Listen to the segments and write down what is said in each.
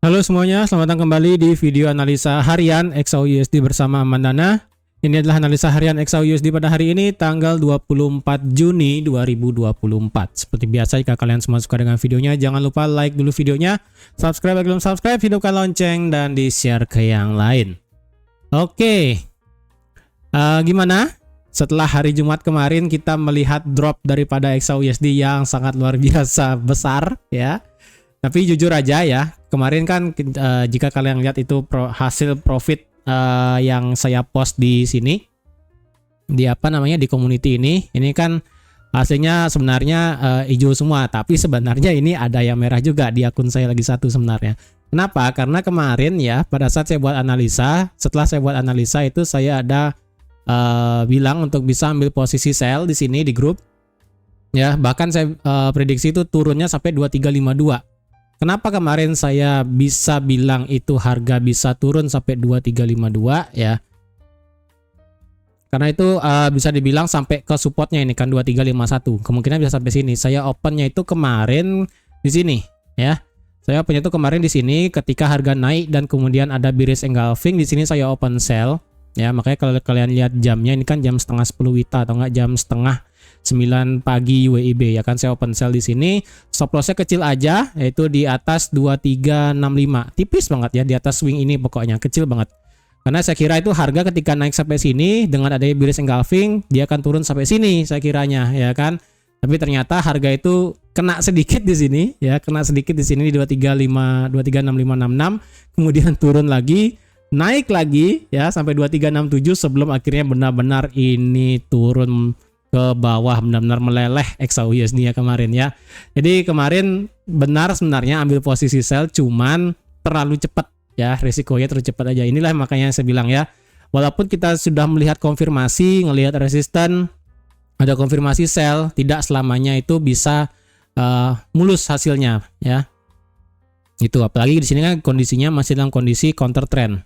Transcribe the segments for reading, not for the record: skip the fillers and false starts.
Halo semuanya, selamat datang kembali di video analisa harian XAUUSD bersama Mandana. Ini adalah analisa harian XAUUSD pada hari ini tanggal 24 Juni 2024. Seperti biasa, jika kalian semua suka dengan videonya, jangan lupa like dulu videonya, subscribe bagi belum subscribe, hidupkan lonceng, dan di-share ke yang lain. Oke, gimana? Setelah hari Jumat kemarin kita melihat drop daripada XAUUSD yang sangat luar biasa besar ya. Tapi jujur aja ya, kemarin kan jika kalian lihat itu hasil profit yang saya post di sini, di di community ini kan hasilnya sebenarnya hijau semua, tapi sebenarnya ini ada yang merah juga di akun saya lagi satu sebenarnya. Kenapa? Karena kemarin ya pada saat saya buat analisa, setelah saya buat analisa itu saya ada bilang untuk bisa ambil posisi sell di sini di grup. Ya, bahkan saya prediksi itu turunnya sampai 2352. Kenapa kemarin saya bisa bilang itu harga bisa turun sampai 2352 ya? Karena itu bisa dibilang sampai ke supportnya ini kan 2351. Kemungkinan bisa sampai sini. Saya opennya itu kemarin di sini ya. Saya opennya itu kemarin di sini ketika harga naik dan kemudian ada bearish engulfing, di sini saya open sell ya. Makanya kalau kalian lihat jamnya ini kan jam setengah 10 WITA atau enggak jam setengah 9 pagi WIB ya kan, saya open sell di sini. Stop lossnya kecil aja, yaitu di atas 2365, tipis banget ya di atas swing ini, pokoknya kecil banget. Karena saya kira itu harga ketika naik sampai sini dengan adanya bearish engulfing dia akan turun sampai sini saya kiranya ya kan. Tapi ternyata harga itu kena sedikit di sini ya, kena sedikit di sini di 236566, kemudian turun lagi, naik lagi ya sampai 2367 sebelum akhirnya benar-benar ini turun ke bawah, benar-benar meleleh XAUUSD ya kemarin ya. Jadi kemarin benar sebenarnya ambil posisi sell, cuman terlalu cepat ya, risikonya terlalu cepat aja. Inilah makanya saya bilang ya, walaupun kita sudah melihat konfirmasi, ngelihat resisten, ada konfirmasi sell, tidak selamanya itu bisa mulus hasilnya ya. Itu apalagi di sini kan kondisinya masih dalam kondisi counter trend.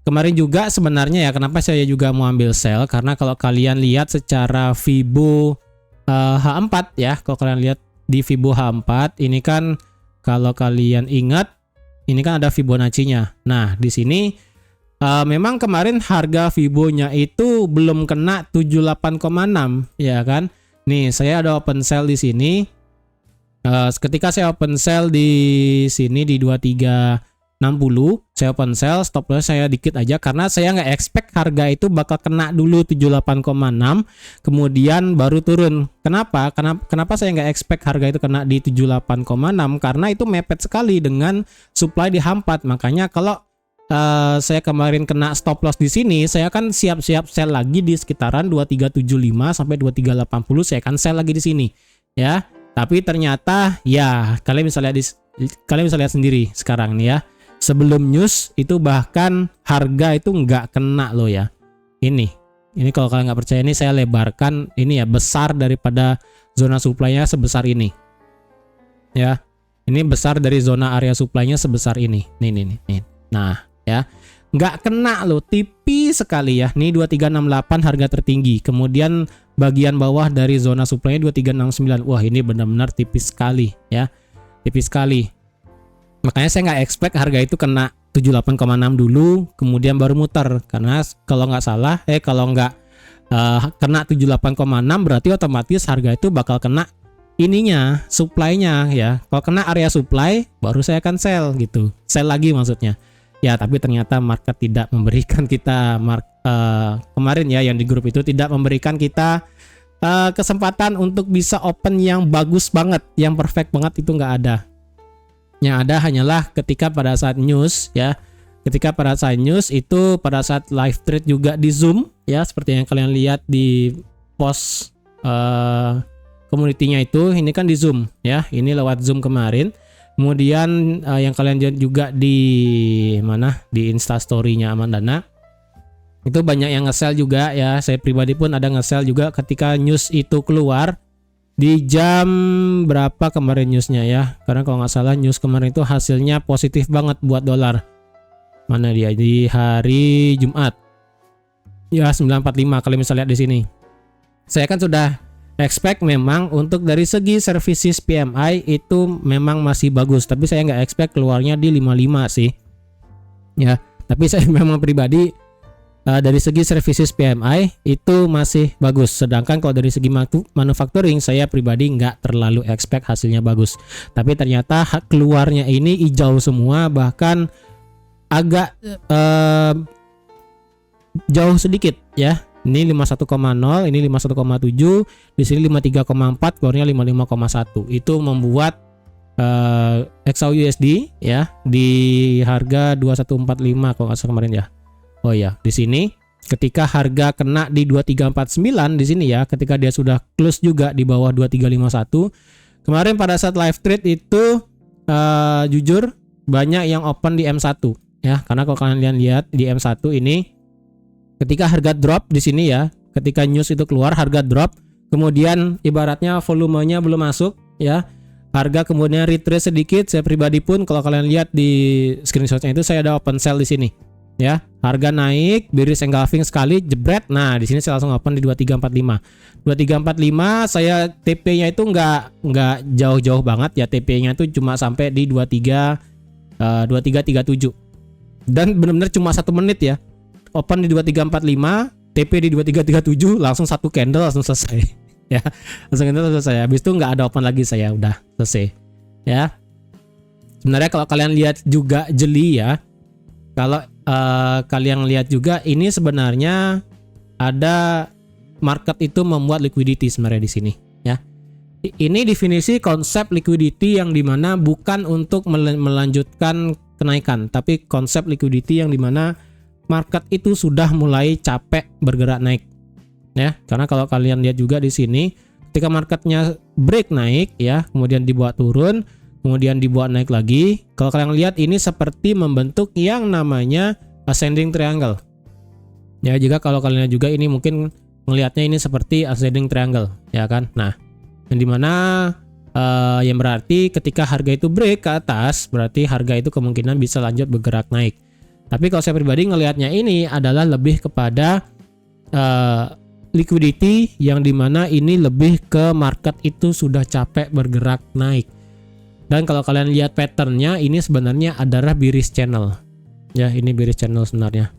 Kemarin juga sebenarnya ya, kenapa saya juga mau ambil sell, karena kalau kalian lihat secara Fibo H4 ya, kalau kalian lihat di Fibo H4 ini kan, kalau kalian ingat ini kan ada Fibonacci-nya. Nah di sini memang kemarin harga Fibonya itu belum kena 78,6 ya kan. Nih saya ada open sell di sini. Ketika saya open sell di sini di 2360, saya open sell, stop loss saya dikit aja karena saya nggak expect harga itu bakal kena dulu 78,6 kemudian baru turun. Kenapa? Kenapa saya nggak expect harga itu kena di 78,6? Karena itu mepet sekali dengan supply di H4. Makanya kalau saya kemarin kena stop loss di sini, saya akan siap-siap sell lagi di sekitaran 2375 sampai 2380, saya akan sell lagi di sini ya. Tapi ternyata ya kalian bisa lihat sendiri sekarang nih ya. Sebelum news itu bahkan harga itu nggak kena loh ya. Ini kalau kalian nggak percaya, ini saya lebarkan, ini ya besar daripada zona supply-nya sebesar ini. Ya, ini besar dari zona area supply-nya sebesar ini. Nih. Nah, ya nggak kena loh, tipis sekali ya. Nih 2368 harga tertinggi. Kemudian bagian bawah dari zona supply-nya 2369. Wah ini benar-benar tipis sekali ya, tipis sekali. Makanya saya nggak expect harga itu kena 78,6 dulu, kemudian baru muter. Karena kalau nggak salah, kalau nggak kena 78,6 berarti otomatis harga itu bakal kena ininya, supply-nya ya. Kalau kena area supply, baru saya akan sell gitu. Sell lagi maksudnya. Ya, tapi ternyata market tidak memberikan kita, kemarin ya yang di grup itu tidak memberikan kita kesempatan untuk bisa open yang bagus banget, yang perfect banget, itu nggak ada. Yang ada hanyalah ketika pada saat news ya, ketika pada saat news itu pada saat live trade juga di Zoom ya, seperti yang kalian lihat di post community-nya itu, ini kan di Zoom ya, ini lewat Zoom kemarin. Kemudian yang kalian lihat juga di mana, di Instastory-nya Mandana itu banyak yang nge-sell juga ya. Saya pribadi pun ada nge-sell juga ketika news itu keluar. Di jam berapa kemarin newsnya ya? Karena kalau nggak salah news kemarin itu hasilnya positif banget buat dolar. Mana dia? Di hari Jumat. Ya 9.45 kalian bisa lihat di sini. Saya kan sudah expect memang untuk dari segi services PMI itu memang masih bagus, tapi saya nggak expect keluarnya di 55 sih ya. Tapi saya memang pribadi dari segi services PMI itu masih bagus, sedangkan kalau dari segi manufacturing saya pribadi nggak terlalu expect hasilnya bagus. Tapi ternyata keluarnya ini hijau semua, bahkan agak jauh sedikit ya. Ini 51,0, ini 51,7, di sini 53,4, keluarnya 55,1. Itu membuat XAUUSD ya di harga 2145 kalau nggak salah kemarin ya. Oh ya, di sini ketika harga kena di 2349 di sini ya, ketika dia sudah close juga di bawah 2351. Kemarin pada saat live trade itu jujur banyak yang open di M1 ya, karena kalau kalian lihat di M1 ini ketika harga drop di sini ya, ketika news itu keluar harga drop, kemudian ibaratnya volumenya belum masuk ya, harga kemudian retrace sedikit. Saya pribadi pun kalau kalian lihat di screenshotnya itu saya ada open sell di sini ya, harga naik bearish engulfing sekali jebret. Nah di sini saya langsung open di 2345. 2345 saya TP-nya itu nggak jauh-jauh banget ya, TP-nya itu cuma sampai di 2337 dan benar-benar cuma 1 menit ya, open di 2345, TP di 2337, langsung satu candle langsung selesai ya, langsung candle selesai. Habis itu nggak ada open lagi, saya udah selesai ya. Sebenarnya kalau kalian lihat juga jeli ya, kalau kalian lihat juga ini sebenarnya ada market itu membuat liquidity sebenarnya di sini ya. Ini definisi konsep liquidity yang dimana bukan untuk melanjutkan kenaikan, tapi konsep liquidity yang dimana market itu sudah mulai capek bergerak naik ya. Karena kalau kalian lihat juga di sini ketika marketnya break naik ya, kemudian dibuat turun, kemudian dibuat naik lagi. Kalau kalian lihat ini seperti membentuk yang namanya ascending triangle ya. Jika kalau kalian lihat juga ini mungkin melihatnya ini seperti ascending triangle ya kan. Nah yang dimana yang berarti ketika harga itu break ke atas, berarti harga itu kemungkinan bisa lanjut bergerak naik. Tapi kalau saya pribadi ngelihatnya ini adalah lebih kepada liquidity yang dimana ini lebih ke market itu sudah capek bergerak naik. Dan kalau kalian lihat patternnya ini sebenarnya adalah bearish channel ya, ini bearish channel sebenarnya.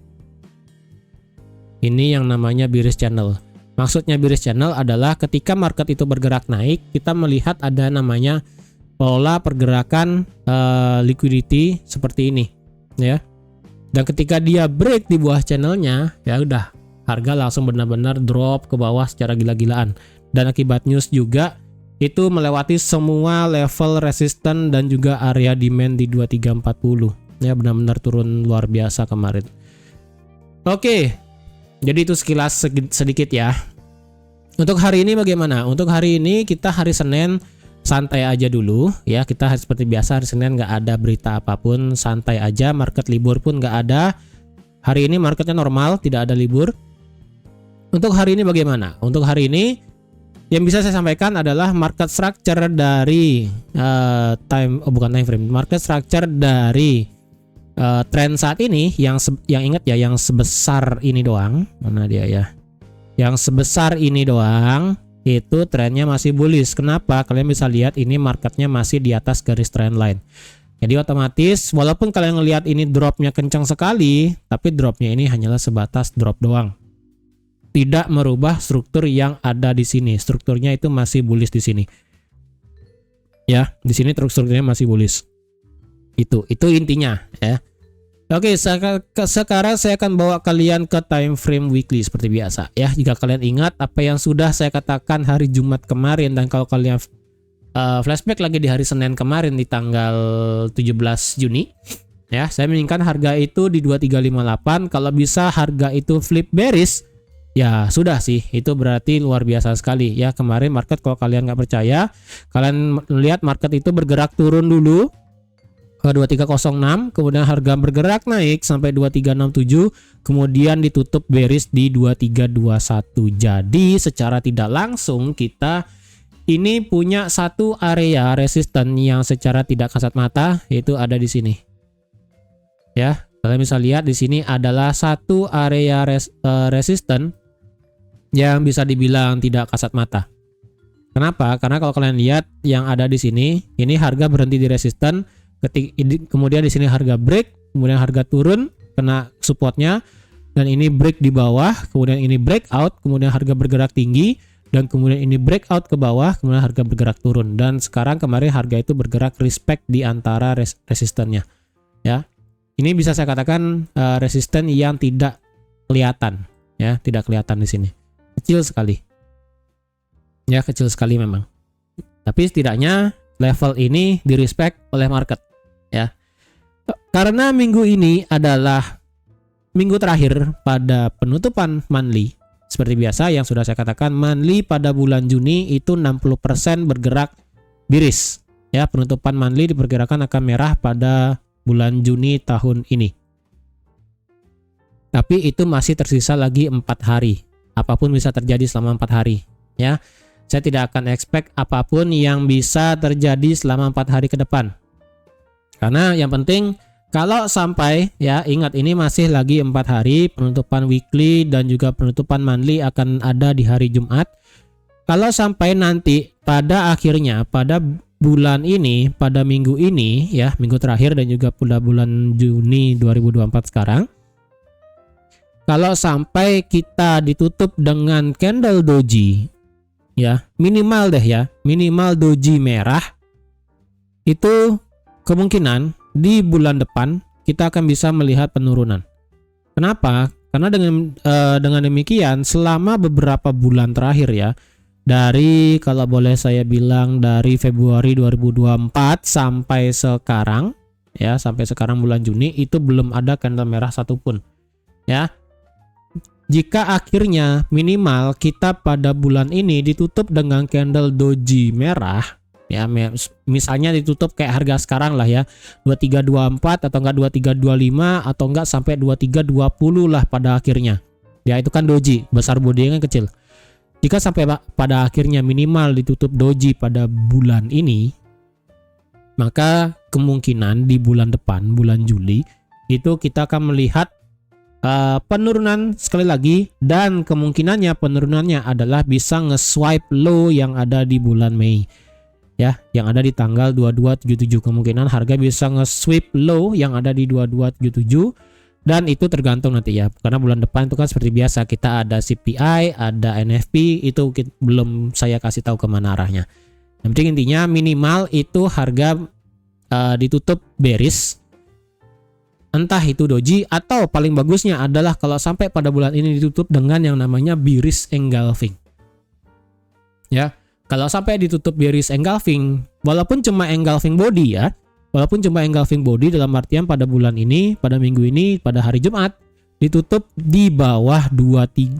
Ini yang namanya bearish channel. Maksudnya bearish channel adalah ketika market itu bergerak naik, kita melihat ada namanya pola pergerakan liquidity seperti ini ya. Dan ketika dia break di bawah channelnya, ya udah harga langsung benar-benar drop ke bawah secara gila-gilaan. Dan akibat news juga itu melewati semua level resisten dan juga area demand di 2340 ya, benar-benar turun luar biasa kemarin. Oke, jadi itu sekilas sedikit ya. Untuk hari ini bagaimana? Untuk hari ini kita hari Senin santai aja dulu ya, kita seperti biasa hari Senin nggak ada berita apapun, santai aja, market libur pun nggak ada. Hari ini marketnya normal, tidak ada libur. Untuk hari ini bagaimana? Untuk hari ini yang bisa saya sampaikan adalah market structure dari time frame, market structure dari tren saat ini yang ingat ya, yang sebesar ini doang, mana dia ya, yang sebesar ini doang itu trennya masih bullish. Kenapa? Kalian bisa lihat ini marketnya masih di atas garis trend line. Jadi otomatis walaupun kalian ngelihat ini dropnya kencang sekali, tapi dropnya ini hanyalah sebatas drop doang, tidak merubah struktur yang ada di sini. Strukturnya itu masih bullish di sini. Ya, di sini strukturnya masih bullish. Itu intinya ya. Oke, sekarang saya akan bawa kalian ke time frame weekly seperti biasa ya. Jika kalian ingat apa yang sudah saya katakan hari Jumat kemarin, dan kalau kalian flashback lagi di hari Senin kemarin di tanggal 17 Juni ya, saya menginginkan harga itu di 2358. Kalau bisa harga itu flip bearish, ya sudah sih, itu berarti luar biasa sekali ya. Kemarin market, kalau kalian nggak percaya, kalian lihat market itu bergerak turun dulu ke 2306, kemudian harga bergerak naik sampai 2367, kemudian ditutup bearish di 2321. Jadi secara tidak langsung kita ini punya satu area resisten yang secara tidak kasat mata yaitu ada di sini. Ya, kalian bisa lihat di sini adalah satu area resisten yang bisa dibilang tidak kasat mata. Kenapa? Karena kalau kalian lihat yang ada di sini, ini harga berhenti di resisten, kemudian di sini harga break, kemudian harga turun kena supportnya, dan ini break di bawah, kemudian ini breakout, kemudian harga bergerak tinggi, dan kemudian ini breakout ke bawah, kemudian harga bergerak turun. Dan sekarang kemarin harga itu bergerak respect di antara resistennya. Ya, ini bisa saya katakan resisten yang tidak kelihatan, ya, tidak kelihatan di sini, kecil sekali. Ya, kecil sekali memang. Tapi setidaknya level ini di respect oleh market, ya. Karena minggu ini adalah minggu terakhir pada penutupan monthly. Seperti biasa yang sudah saya katakan, monthly pada bulan Juni itu 60% bergerak bearish. Ya, penutupan monthly diperkirakan akan merah pada bulan Juni tahun ini. Tapi itu masih tersisa lagi 4 hari. Apapun bisa terjadi selama 4 hari, ya. Saya tidak akan expect apapun yang bisa terjadi selama 4 hari ke depan. Karena yang penting kalau sampai, ya, ingat ini masih lagi 4 hari, penutupan weekly dan juga penutupan monthly akan ada di hari Jumat. Kalau sampai nanti pada akhirnya pada bulan ini, pada minggu ini, ya, minggu terakhir dan juga pada bulan Juni 2024 sekarang, kalau sampai kita ditutup dengan candle doji, ya, minimal deh ya, minimal doji merah, itu kemungkinan di bulan depan kita akan bisa melihat penurunan. Kenapa? Karena dengan demikian selama beberapa bulan terakhir, ya, dari, kalau boleh saya bilang, dari Februari 2024 sampai sekarang, ya, sampai sekarang bulan Juni itu belum ada candle merah satupun, ya. Jika akhirnya minimal kita pada bulan ini ditutup dengan candle doji merah, ya, misalnya ditutup kayak harga sekarang lah, ya, 2324 atau enggak 2325 atau enggak sampai 2320 lah pada akhirnya, ya, itu kan doji, besar bodinya kan kecil. Jika sampai pada akhirnya minimal ditutup doji pada bulan ini, maka kemungkinan di bulan depan, bulan Juli, itu kita akan melihat penurunan sekali lagi, dan kemungkinannya penurunannya adalah bisa nge-swipe low yang ada di bulan Mei, ya, yang ada di tanggal 2277. Kemungkinan harga bisa nge-sweep low yang ada di 2277, dan itu tergantung nanti, ya, karena bulan depan itu kan seperti biasa kita ada CPI, ada NFP, itu belum saya kasih tahu kemana arahnya. Yang penting intinya minimal itu harga ditutup bearish, entah itu doji, atau paling bagusnya adalah kalau sampai pada bulan ini ditutup dengan yang namanya bearish engulfing, ya. Kalau sampai ditutup bearish engulfing, walaupun cuma engulfing body, ya, walaupun cuma engulfing body dalam artian pada bulan ini, pada minggu ini, pada hari Jumat ditutup di bawah 2290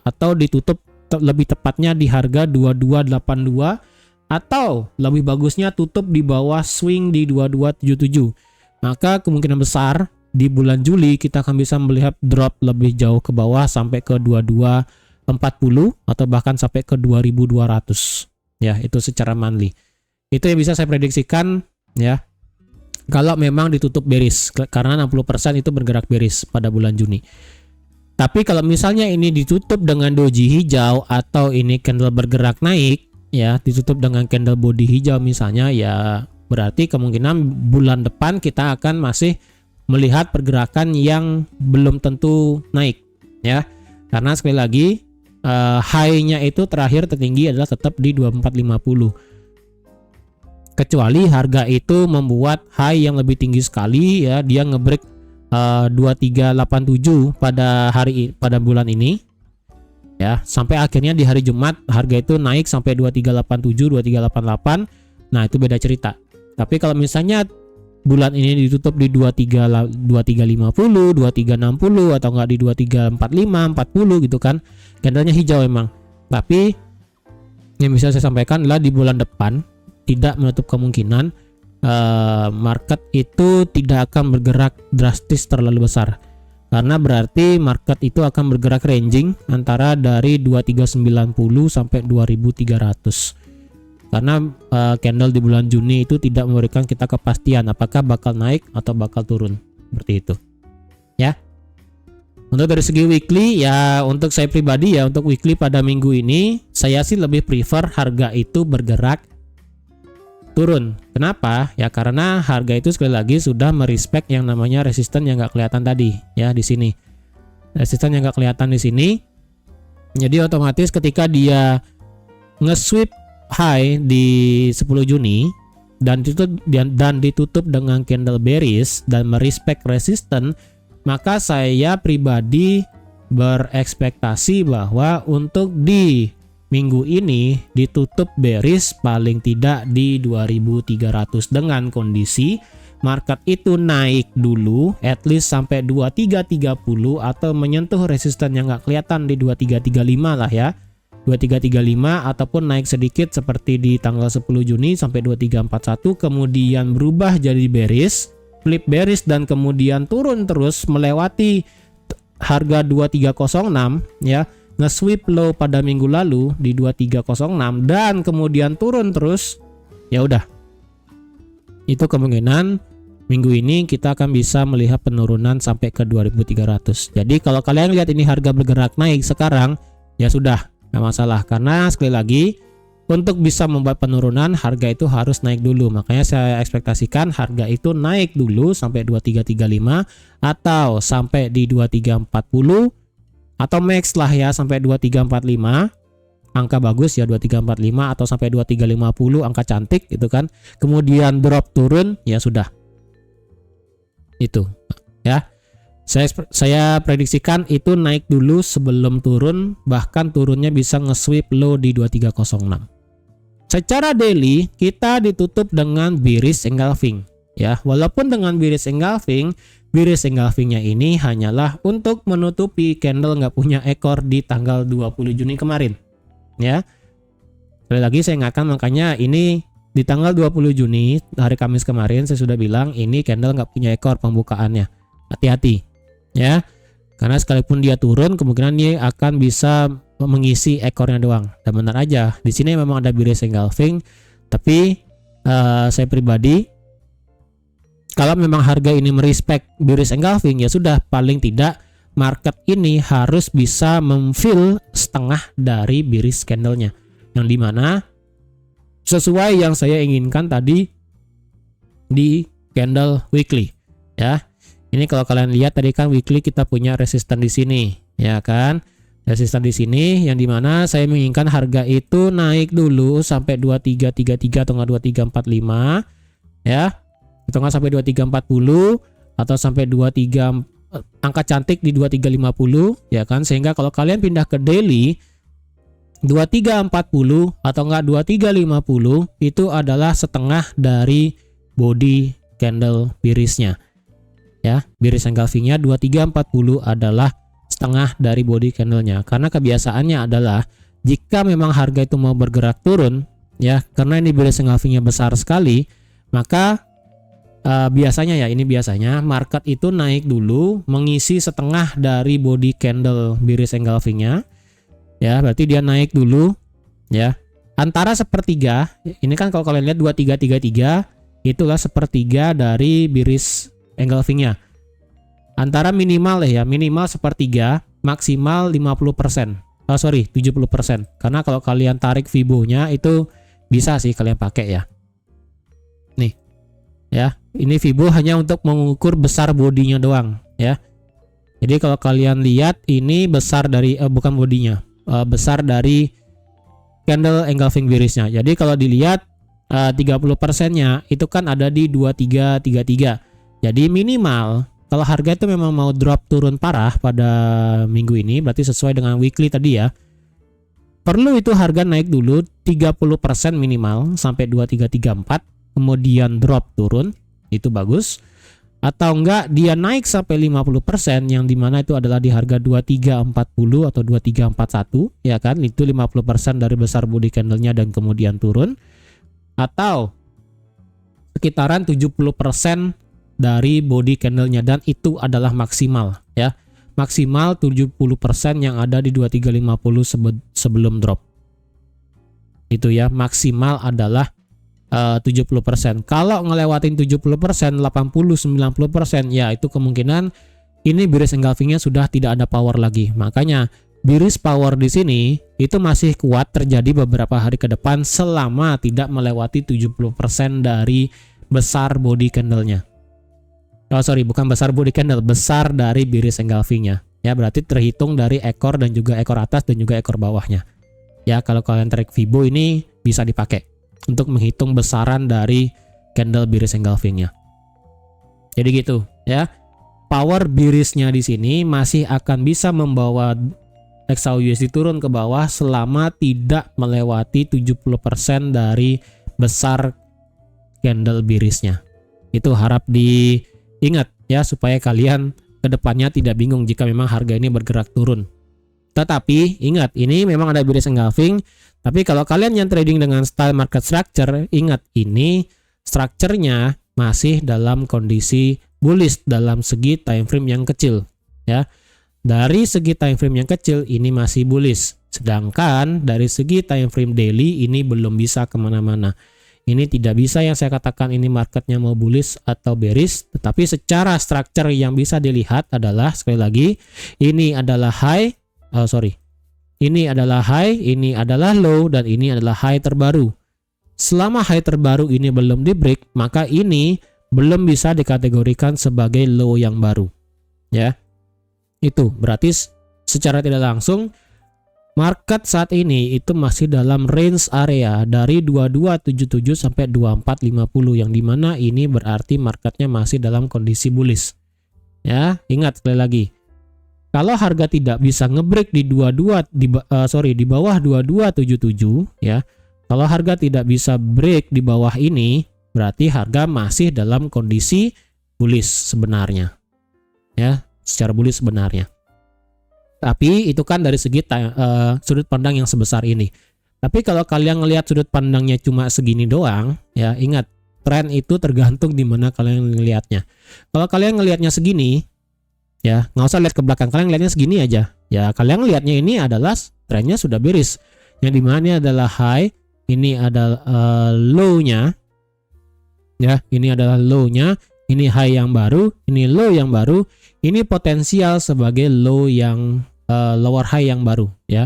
atau ditutup lebih tepatnya di harga 2282, atau lebih bagusnya tutup di bawah swing di 2277, maka kemungkinan besar di bulan Juli kita akan bisa melihat drop lebih jauh ke bawah sampai ke 2240 atau bahkan sampai ke 2200, ya, itu secara monthly. Itu yang bisa saya prediksikan, ya, kalau memang ditutup bearish, karena 60% itu bergerak bearish pada bulan Juni. Tapi kalau misalnya ini ditutup dengan doji hijau atau ini candle bergerak naik, ya, ditutup dengan candle body hijau misalnya, ya, berarti kemungkinan bulan depan kita akan masih melihat pergerakan yang belum tentu naik, ya, karena sekali lagi high-nya itu terakhir tertinggi adalah tetap di 2450, kecuali harga itu membuat high yang lebih tinggi sekali, ya, dia ngebreak 2387 pada bulan ini, ya, sampai akhirnya di hari Jumat harga itu naik sampai 2387 2388. Nah, itu beda cerita. Tapi kalau misalnya bulan ini ditutup di 2350 2360 atau enggak di 2345 40 gitu kan, candlenya hijau emang, tapi yang bisa saya sampaikan adalah di bulan depan tidak menutup kemungkinan market itu tidak akan bergerak drastis terlalu besar, karena berarti market itu akan bergerak ranging antara dari 2390 sampai 2300, karena candle di bulan Juni itu tidak memberikan kita kepastian apakah bakal naik atau bakal turun, seperti itu, ya. Untuk dari segi weekly ya, untuk saya pribadi ya, untuk weekly pada minggu ini saya sih lebih prefer harga itu bergerak turun. Kenapa? Ya karena harga itu sekali lagi sudah merespek yang namanya resisten yang nggak kelihatan tadi ya di sini. Resisten yang nggak kelihatan di sini. Jadi otomatis ketika dia nge-sweep high di 10 Juni dan ditutup dengan candle bearish dan merespek resisten, maka saya pribadi berekspektasi bahwa untuk di minggu ini ditutup bearish paling tidak di 2300 dengan kondisi market itu naik dulu at least sampai 2330 atau menyentuh resisten yang nggak kelihatan di 2335 lah ya, 2335, ataupun naik sedikit seperti di tanggal 10 Juni sampai 2341, kemudian berubah jadi bearish, flip bearish dan kemudian turun terus melewati harga 2306 ya, nge-sweep low pada minggu lalu di 2306 dan kemudian turun terus, ya udah. Itu kemungkinan minggu ini kita akan bisa melihat penurunan sampai ke 2300. Jadi kalau kalian lihat ini harga bergerak naik sekarang, ya sudah, nggak masalah, karena sekali lagi untuk bisa membuat penurunan harga itu harus naik dulu. Makanya saya ekspektasikan harga itu naik dulu sampai 2335 atau sampai di 2340 atau max lah ya sampai 2345. Angka bagus ya 2345 atau sampai 2350, angka cantik gitu kan. Kemudian drop turun, ya sudah. Itu ya. Saya prediksikan itu naik dulu sebelum turun, bahkan turunnya bisa nge-sweep low di 2306. Secara daily kita ditutup dengan bearish engulfing ya. Walaupun dengan bearish engulfingnya ini hanyalah untuk menutupi candle nggak punya ekor di tanggal 20 Juni kemarin ya. Sekali lagi saya ingatkan, makanya ini di tanggal 20 Juni hari Kamis kemarin saya sudah bilang ini candle nggak punya ekor pembukaannya, hati-hati ya, karena sekalipun dia turun kemungkinan dia akan bisa mengisi ekornya doang. Dan benar aja di sini memang ada bearish engulfing, tapi saya pribadi kalau memang harga ini merespek bearish engulfing, ya sudah, paling tidak market ini harus bisa memfill setengah dari bearish candlenya, yang dimana sesuai yang saya inginkan tadi di candle weekly ya. Ini kalau kalian lihat tadi kan weekly kita punya resisten di sini ya kan, resisten di sini yang dimana saya menginginkan harga itu naik dulu sampai 2333 atau enggak 2345 ya, atau enggak sampai 2340 atau sampai 23, angka cantik di 2350 ya kan, sehingga kalau kalian pindah ke daily 2340 atau enggak 2350 itu adalah setengah dari body candle bearishnya ya. Bearish engulfingnya 2340 adalah setengah dari body candlenya, karena kebiasaannya adalah jika memang harga itu mau bergerak turun ya, karena ini bearish engulfingnya besar sekali, maka biasanya market itu naik dulu mengisi setengah dari body candle bearish engulfingnya ya, berarti dia naik dulu ya antara sepertiga. Ini kan kalau kalian lihat 2333 itulah sepertiga dari bearish engulfingnya, antara minimal ya, minimal sepertiga, maksimal 50%, 70%, karena kalau kalian tarik Fibo-nya itu bisa sih kalian pakai ya. Nih ya, ini Fibo hanya untuk mengukur besar bodinya doang ya. Jadi kalau kalian lihat ini besar dari bukan bodinya, besar dari candle engulfing bearishnya. Jadi kalau dilihat 30%-nya itu kan ada di 2333. Jadi minimal kalau harga itu memang mau drop turun parah pada minggu ini, berarti sesuai dengan weekly tadi ya, perlu itu harga naik dulu 30% minimal sampai 2334, kemudian drop turun, itu bagus. Atau enggak dia naik sampai 50%, yang dimana itu adalah di harga 2340 atau 2341 ya kan, itu 50% dari besar body candlenya dan kemudian turun, atau sekitaran 70% dari body candlenya, dan itu adalah maksimal ya, maksimal 70% yang ada di 2350 sebelum drop itu ya, maksimal adalah 70%. Kalau ngelewatin 70%, 80-90% ya itu kemungkinan ini bearish engulfingnya sudah tidak ada power lagi. Makanya bearish power di sini itu masih kuat terjadi beberapa hari ke depan selama tidak melewati 70% dari besar body candle-nya. Oh sorry, bukan besar body candle, besar dari bearish engulfingnya. Ya berarti terhitung dari ekor dan juga ekor atas dan juga ekor bawahnya. Ya kalau kalian tarik Fibo ini bisa dipakai untuk menghitung besaran dari candle bearish engulfingnya. Jadi gitu ya. Power bearishnya di sini masih akan bisa membawa XAUUSD turun ke bawah selama tidak melewati 70% dari besar candle bearishnya. Itu harap diingat ya supaya kalian kedepannya tidak bingung jika memang harga ini bergerak turun. Tetapi ingat, ini memang ada bearish engulfing, tapi kalau kalian yang trading dengan style market structure, ingat ini strukturnya masih dalam kondisi bullish dalam segi time frame yang kecil ya. Dari segi time frame yang kecil ini masih bullish, sedangkan dari segi time frame daily ini belum bisa kemana-mana. Ini tidak bisa yang saya katakan ini marketnya mau bullish atau bearish, tetapi secara structure yang bisa dilihat adalah sekali lagi ini adalah high, ini adalah high, ini adalah low, dan ini adalah high terbaru. Selama high terbaru ini belum di break, maka ini belum bisa dikategorikan sebagai low yang baru ya. Itu berarti secara tidak langsung market saat ini itu masih dalam range area dari 2277 sampai 2450, yang dimana ini berarti marketnya masih dalam kondisi bullish ya. Ingat sekali lagi, kalau harga tidak bisa ngebreak di di bawah 2277 ya, kalau harga tidak bisa break di bawah ini berarti harga masih dalam kondisi bullish sebenarnya ya, secara bullish sebenarnya. Tapi itu kan dari segi sudut pandang yang sebesar ini. Tapi kalau kalian ngelihat sudut pandangnya cuma segini doang ya, ingat tren itu tergantung di mana kalian ngelihatnya. Kalau kalian ngelihatnya segini ya, nggak usah lihat ke belakang, kalian ngelihatnya segini aja ya, kalian ngelihatnya ini adalah trennya sudah bearish, yang dimana ini adalah high, ini adalah low-nya ya, ini adalah low-nya, ini high yang baru, ini low yang baru, ini potensial sebagai low yang lower high yang baru ya.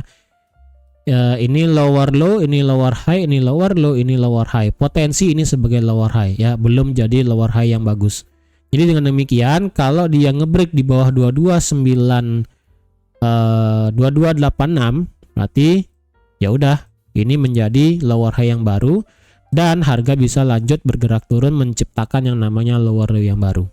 Ini lower low, ini lower high, ini lower low, ini lower high. Potensi ini sebagai lower high ya, belum jadi lower high yang bagus. Jadi dengan demikian kalau dia ngebreak di bawah 2286 berarti ya udah, ini menjadi lower high yang baru dan harga bisa lanjut bergerak turun menciptakan yang namanya lower low yang baru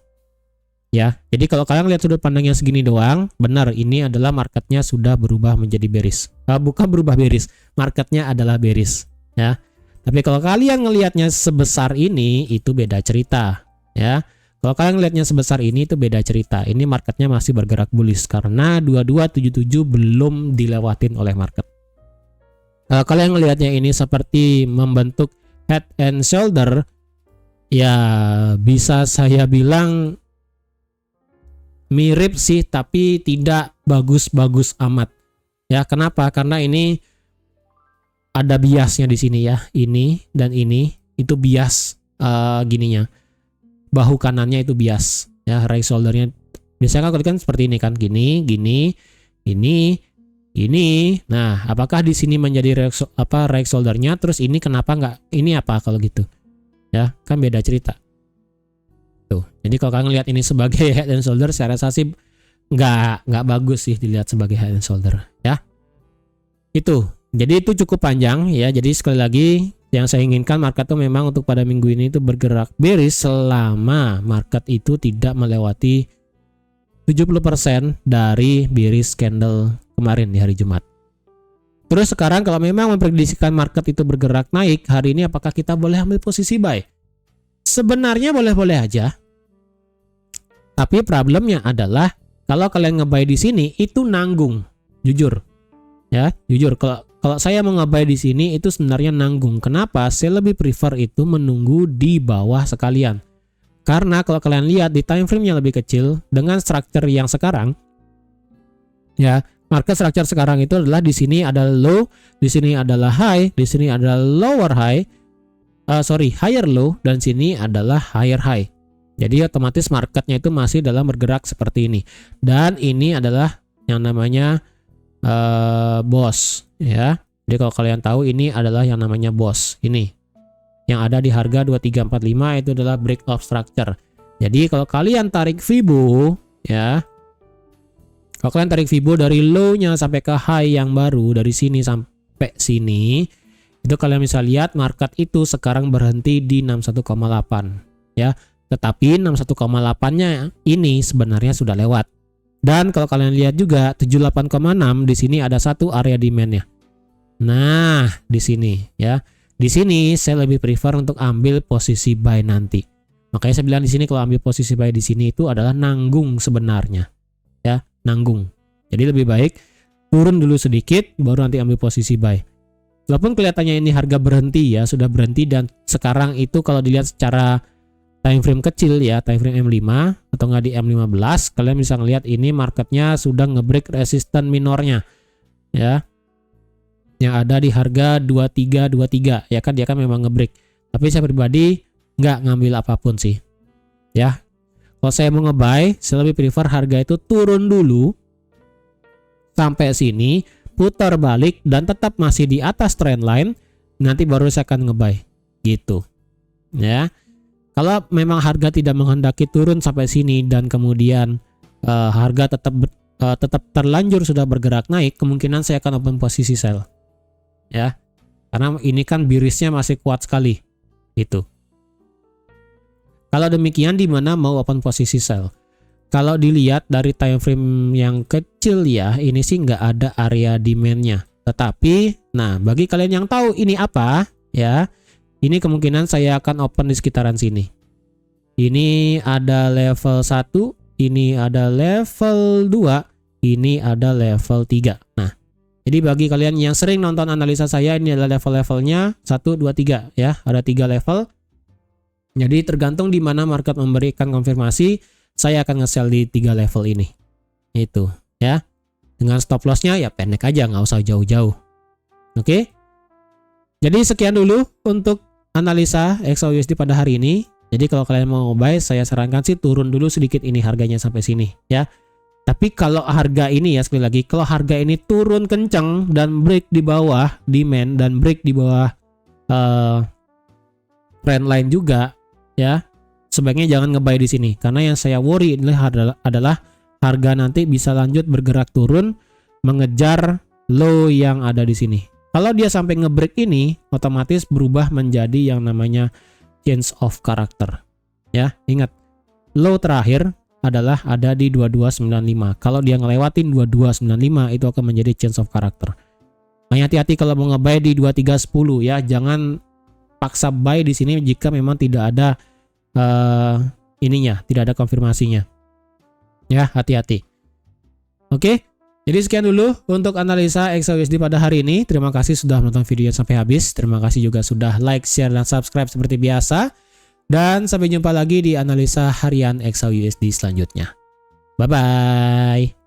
ya. Jadi kalau kalian lihat sudut pandangnya segini doang, benar ini adalah marketnya sudah berubah menjadi bearish. Bukan berubah bearish, marketnya adalah bearish ya. Tapi kalau kalian ngelihatnya sebesar ini itu beda cerita ya. Kalau kalian ngelihatnya sebesar ini itu beda cerita. Ini marketnya masih bergerak bullish karena 2277 belum dilewatin oleh market. Kalian ngelihatnya ini seperti membentuk head and shoulder ya, bisa saya bilang mirip sih, tapi tidak bagus-bagus amat ya. Kenapa? Karena ini ada biasnya di sini ya, ini dan ini itu bias gininya, bahu kanannya itu bias ya, right shouldernya biasanya kan seperti ini kan, gini ini. Nah, apakah di sini menjadi right shouldernya, terus ini kenapa nggak ini apa kalau gitu ya, kan beda cerita tuh. Jadi kalau kalian lihat ini sebagai head and shoulder, saya rasa sih nggak bagus sih dilihat sebagai head and shoulder ya. Itu jadi itu cukup panjang ya. Jadi sekali lagi yang saya inginkan market itu memang untuk pada minggu ini itu bergerak bearish selama market itu tidak melewati 70% dari bearish candle kemarin di hari Jumat. Terus sekarang kalau memang memprediksikan market itu bergerak naik hari ini, apakah kita boleh ambil posisi buy? Sebenarnya boleh-boleh aja. Tapi problemnya adalah kalau kalian nge-buy di sini itu nanggung. Jujur. Ya, jujur kalau saya mau nge-buy di sini itu sebenarnya nanggung. Kenapa? Saya lebih prefer itu menunggu di bawah sekalian. Karena kalau kalian lihat di time frame yang lebih kecil dengan structure yang sekarang ya, market structure sekarang itu adalah di sini ada low, di sini adalah high, di sini adalah lower high, higher low, dan sini adalah higher high. Jadi otomatis marketnya itu masih dalam bergerak seperti ini. Dan ini adalah yang namanya BOS ya. Jadi kalau kalian tahu ini adalah yang namanya BOS. Ini yang ada di harga 2345 itu adalah break of structure. Jadi kalau kalian tarik Fibo ya. Kalau kalian tarik Fibo dari low-nya sampai ke high yang baru dari sini sampai sini, itu kalian bisa lihat market itu sekarang berhenti di 61,8 ya. Tetapi 61,8-nya ini sebenarnya sudah lewat. Dan kalau kalian lihat juga 78,6 di sini ada satu area demand-nya. Nah, di sini ya. Di sini saya lebih prefer untuk ambil posisi buy nanti. Makanya saya bilang di sini kalau ambil posisi buy di sini itu adalah nanggung sebenarnya. Ya, nanggung. Jadi lebih baik turun dulu sedikit baru nanti ambil posisi buy. Walaupun kelihatannya ini harga berhenti ya, sudah berhenti dan sekarang itu kalau dilihat secara time frame kecil ya, time frame M5 atau nggak di M15, kalian bisa ngelihat ini marketnya sudah ngebreak resisten minornya ya, yang ada di harga 2323 ya kan, dia kan memang ngebreak. Tapi saya pribadi nggak ngambil apapun sih ya. Kalau saya mau ngebuy, saya lebih prefer harga itu turun dulu sampai sini, putar balik dan tetap masih di atas trend line, nanti baru saya akan ngebuy gitu ya. Kalau memang harga tidak menghendaki turun sampai sini dan kemudian harga tetap terlanjur sudah bergerak naik, kemungkinan saya akan open posisi sell ya, karena ini kan bearishnya masih kuat sekali itu. Kalau demikian di mana mau open posisi sell? Kalau dilihat dari time frame yang kecil ya, ini sih nggak ada area demand-nya. Tetapi, nah bagi kalian yang tahu ini apa ya, ini kemungkinan saya akan open di sekitaran sini. Ini ada level 1, ini ada level 2, ini ada level 3. Nah, jadi bagi kalian yang sering nonton analisa saya, ini adalah level-levelnya 1, 2, 3 ya, ada 3 level. Jadi tergantung di mana market memberikan konfirmasi, saya akan nge-sell di 3 level ini. Itu ya. Dengan stop loss-nya ya pendek aja, nggak usah jauh-jauh. Oke. Jadi sekian dulu untuk analisa XAUUSD pada hari ini. Jadi kalau kalian mau buy, saya sarankan sih turun dulu sedikit ini harganya sampai sini ya. Tapi kalau harga ini ya, sekali lagi, kalau harga ini turun kencang dan break di bawah demand dan break di bawah trend line juga ya, sebaiknya jangan ngebuy di sini, karena yang saya worry adalah harga nanti bisa lanjut bergerak turun mengejar low yang ada di sini. Kalau dia sampai ngebreak ini, otomatis berubah menjadi yang namanya change of character ya. Ingat, low terakhir adalah ada di 2295. Kalau dia ngelewatin 2295 itu akan menjadi change of character. Makanya hati-hati kalau mau nge-buy di 2310 ya, jangan paksa buy di sini jika memang tidak ada tidak ada konfirmasinya. Ya, hati-hati. Oke. Jadi sekian dulu untuk analisa XAUUSD pada hari ini. Terima kasih sudah menonton videonya sampai habis. Terima kasih juga sudah like, share, dan subscribe seperti biasa. Dan sampai jumpa lagi di analisa harian XAUUSD selanjutnya. Bye-bye.